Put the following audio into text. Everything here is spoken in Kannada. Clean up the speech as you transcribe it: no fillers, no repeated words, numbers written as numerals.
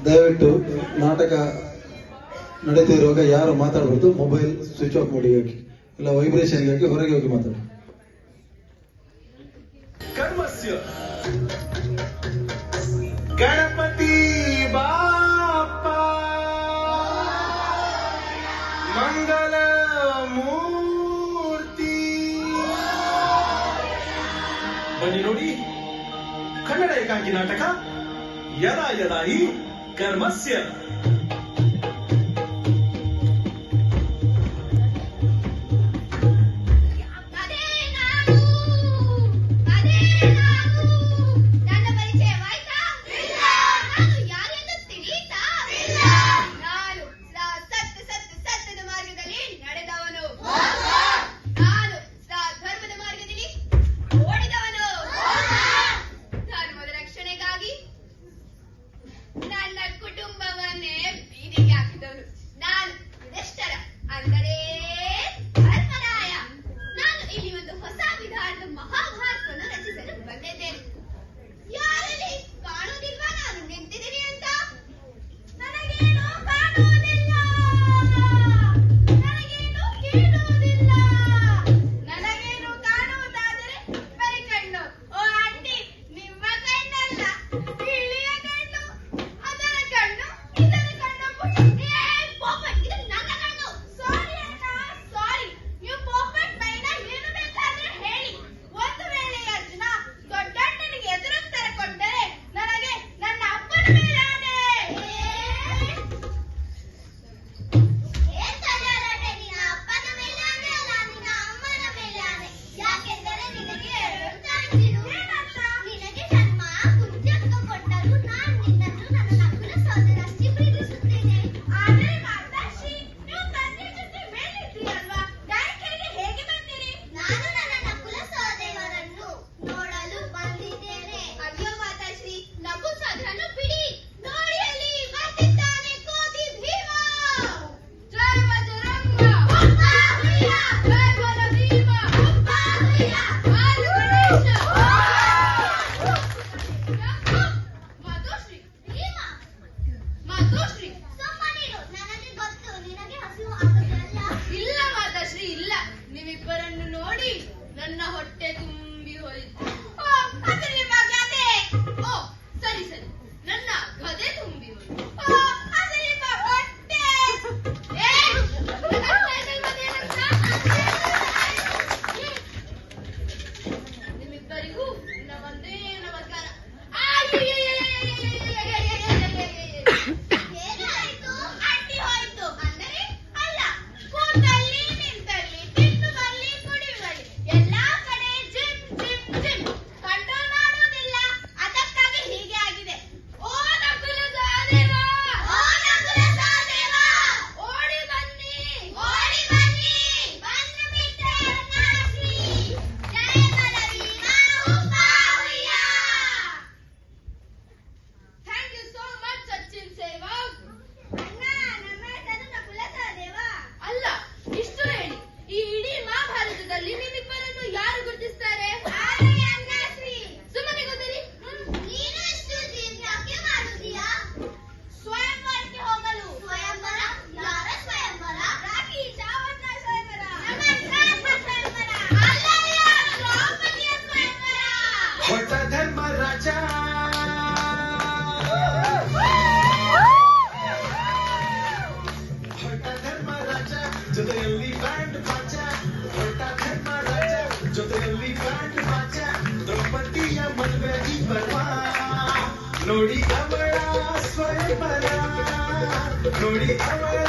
ದಯವಿಟ್ಟು ನಾಟಕ ನಡೀತಿರುವಾಗ ಯಾರು ಮಾತಾಡಬಹುದು, ಮೊಬೈಲ್ ಸ್ವಿಚ್ ಆಫ್ ಮಾಡಿ ಹಾಕಿ, ಇಲ್ಲ ವೈಬ್ರೇಷನ್ ಹಾಕಿ ಹೊರಗೆ ಹೋಗಿ ಮಾತಾಡಿ. ಗಣಪತಿ ಬಾಪ್ಪ ಮಂಗಲ ಮೂರ್ತಿ. ಬನ್ನಿ ನೋಡಿ, ಕನ್ನಡ ಏಕಾಂಗಿ ನಾಟಕ ಯದಾ ಯದಾ ಹಿ ಕರ್ಮಸ್ಯ. ನನ್ನ ಕುಟುಂಬವನ್ನೇ ಬೀದಿಗೆ ಹಾಕಿದವನು ನಾನು. ಇದೆಷ್ಟರ ಅಂದರೆ ಧರ್ಮರಾಯ. ನಾನು ಇಲ್ಲಿ ಒಂದು ಹೊಸ ವಿಧಾನದ ಮಹಾಭಾರತವನ್ನು ರಚಿಸಲು ಬಂದಿದ್ದೇನೆ. ಯಾರಲ್ಲಿ ಕಾಣುವುದಿಲ್ವಾ ನಾನು ನಿಂತಿದ್ದೀನಿ ಅಂತ? ನನಗೇನು ಕಾಣುವುದಿಲ್ಲ, ನನಗೇನು ಕೇಳುವುದಿಲ್ಲ. ನನಗೇನು ಕಾಣುವುದಾದರೆ ಬರಿ ಕಣ್ಣು. ಓ ಆಂಟಿ, ನಿಮ್ಮ ಕಣ್ಣಲ್ಲ, ಇಳಿಯ ಕಣ್ಣು. ಅದರ ಕಣ್ಣು, ಇದರ ಕಣ್ಣು. ಪಾಪಟ್, ಇದು ನನ್ನ ಕಣ್ಣು. ಸಾರಿ ಅಣ್ಣ, ಸಾರಿ. ನೀವು ಪಾಪಟ್ ಮೈನ ಏನು ಬೇಕಾದ್ರೆ ಹೇಳಿ. ಒಂದು ವೇಳೆ ಅರ್ಜುನ ದೊಡ್ಡಣ್ಣನಿಗೆ ಎದುರುತ್ತರ ಕೊಟ್ಟರೆ ನನಗೆ ನನ್ನ ಅಪ್ಪನ ಮೇಲೆ ಆಣೆ. ಏನ್ ತಲೆಹರಟೆ, ನಿನ್ನ ಅಪ್ಪನ ಮೇಲೆ ಆಣೆ ಅಲ್ಲ, ನಿನ್ನ ಅಮ್ಮನ ಮೇಲೆ ಆಣೆ. ಯಾಕೆಂದರೆ ನಿನಗೆ ಹೇಳ್ತಾಯಿದ್ದೀರು, ನಿನಗೆ ಜನ್ಮ ಕುಂಜಕ್ಕ ಕೊಟ್ಟರು ನಾನು ನಿನ್ನನ್ನು ನನ್ನ ನಕುಲ ಸೋದರಷ್ಟೇ ಪ್ರೀತಿಸುತ್ತೇನೆ. ಆದರೆ ಮಾತಾಶ್ರೀ, ನೀವು ತಂದೆ ಜೊತೆ ಮೇಲಿದ್ರಿ ಅಲ್ವಾ, ಗಾಯಕರಿಗೆ ಹೇಗೆ ಬಂದಿರಿ? ನಾನು ನನ್ನ ನಕುಲ ಸಹದೇವರನ್ನು ನೋಡಲು ಬಂದಿದ್ದೇನೆ. ಅಯ್ಯೋ ಮಾತಾಶ್ರೀ, ನಕುಲ ಸಹೋದರನ್ನು ಬಿಡಿ. ನೋಡಿ ಅಲ್ಲಿ ಬರ್ತಿದ್ದಾನೆ ಕೋತಿ ಭೀಮ. ಜಯ ಬಜರಂಗ ಬಲಿ. ಜಯ ಬಲ ಭೀಮ ಬಲಿ. ಬಾಲು ಗಣೇಶ. ಮಾತೋಶ್ರೀ, ಭೀಮ ಮಾತೋಶ್ರೀ, ಸುಮ್ಮನಿರು. ನನಗೆ ಗೊತ್ತು ನಿನಗೆ ಹಸಿವು ಆಗುತ್ತಲ್ಲ. ಇಲ್ಲ ಮಾತಾಶ್ರೀ, ಇಲ್ಲ. ನೀವಿಬ್ಬರನ್ನು ನೋಡಿ ನನ್ನ ಹೊಟ್ಟೆ ತುಂಬಿ ಹೋಯಿತು. ಓ, ಅದು ನಿಮ್ಮ ಗದೆ. ಓ, ಸರಿ ಸರಿ, ನನ್ನ ಗದೆ ತುಂಬಿ ಹೋಯಿತು. ಓ, ಅದು ನಿಮ್ಮ ಹೊಟ್ಟೆ. ಏ, ನನ್ನ ಸೈಕಲ್ ಬಂದೇನಂತ? ನಿಮ್ಮಿಬ್ಬರಿಗೂ ನನ್ನ ಒಂದೇ ನಮಸ್ಕಾರ. ಏನಾಯ್ತು? ಅಡ್ಡಿ ಹೋಯ್ತು ಅಂದರೆ ಅಲ್ಲ, ಕೂತಲ್ಲಿ ನಿಂತಲ್ಲಿ ತಿನ್ನುವಲ್ಲಿ ಕುಡಿಯುವಲ್ಲಿ ಎಲ್ಲಾ ಕಡೆ ಜಿಮ್ ಜಿಮ್ ಜಿಮ್. ಕಂಟ್ರೋಲ್ ಮಾಡುವುದಿಲ್ಲ, ಅದಕ್ಕಾಗಿ ಹೀಗೆ ಆಗಿದೆ. ಓ ನಕುಲ ಸಹದೇವ, ಓ ನಕುಲ ಸಹದೇವ, ಓಡಿ ಬನ್ನಿ, ಓಡಿ ಬನ್ನಿ. ಬಂದು ಬಿಟ್ಟೆ ಅರುಣಾಶ್ರೀ. ಜಯ ಬಲವೀರ ಹುಯ್ಯ. Thank you so much Sachin Sevak. ಅಣ್ಣ, ನಮ್ಮ ಹೆಸರು ನಕುಲ ಸಹದೇವ ಅಲ್ಲ. ಇಷ್ಟು ಹೇಳಿ, ಈ ಇಡೀ ಮಹಾಭಾರತದಲ್ಲಿ ನಿಮ್ಮಿಬ್ಬರನ್ನು ಯಾರು ಗುರುತಿಸ್ತಾರೆ? ಅರುಣಾಶ್ರೀ. ಸುಮ್ಮನೆ ಗೊತ್ತಿರಿ. ನೀನು ಇಷ್ಟು ಜಿಮ್ ಯಾಕೆ ಮಾಡುತ್ತೀಯಾ? ಸ್ವಯಂವರಕ್ಕೆ ಹೋಗಲು. ಸ್ವಯಂವರ? ಯಾರ ಸ್ವಯಂವರ? ರಾಖಿ ಚಾವಣ್ಣ ಸ್ವಯಂವರ. ನಮ್ಮ ಶ್ರೇಷ್ಠ ಸ್ವಯಂವರ. ಅಲ್ಲಯ್ಯ, ದ್ರೌಪದಿಯ ಸ್ವಯಂವರ. ಹೊಸ ಧರ್ಮರಾಜ ಹೊಸ ಧರ್ಮರಾಜ ಜೊತೆಯಲ್ಲಿ ಬ್ಯಾಂಡ್ ಬಾಜ. ಹೊಸ ಧರ್ಮರಾಜ ಜೊತೆಯಲ್ಲಿ ಬ್ಯಾಂಡ್ ಬಾಜ. ದ್ರೌಪದಿಯ ಮದುವೆಗೆ ಬರುವ ನೋಡಿ ಅವಳ ಸ್ವಯಂವರ, ನೋಡಿ ಅವಳ